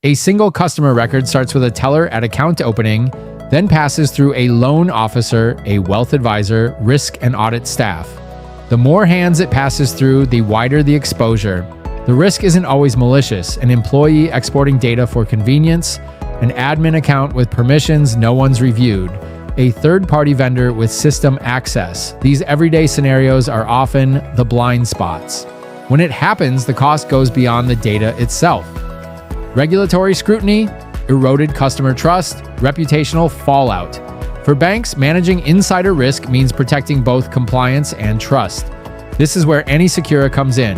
A single customer record starts with a teller at account opening, then passes through a loan officer, a wealth advisor, risk and audit staff. The more hands it passes through, the wider the exposure. The risk isn't always malicious: an employee exporting data for convenience, an admin account with permissions no one's reviewed, a third-party vendor with system access. These everyday scenarios are often the blind spots. When it happens, the cost goes beyond the data itself. Regulatory scrutiny, eroded customer trust, reputational fallout. For banks, managing insider risk means protecting both compliance and trust. This is where AnySecura comes in,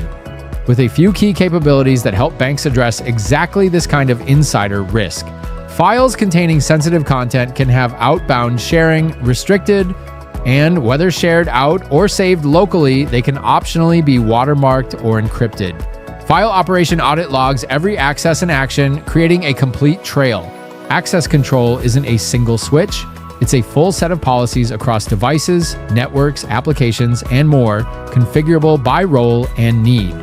with a few key capabilities that help banks address exactly this kind of insider risk. Files containing sensitive content can have outbound sharing restricted, and whether shared out or saved locally, they can optionally be watermarked or encrypted. File operation audit logs every access and action, creating a complete trail. Access control isn't a single switch. It's a full set of policies across devices, networks, applications, and more, configurable by role and need.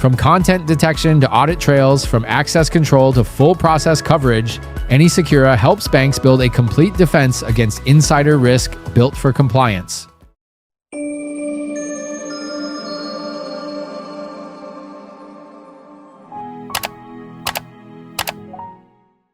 From content detection to audit trails, from access control to full process coverage, AnySecura helps banks build a complete defense against insider risk built for compliance.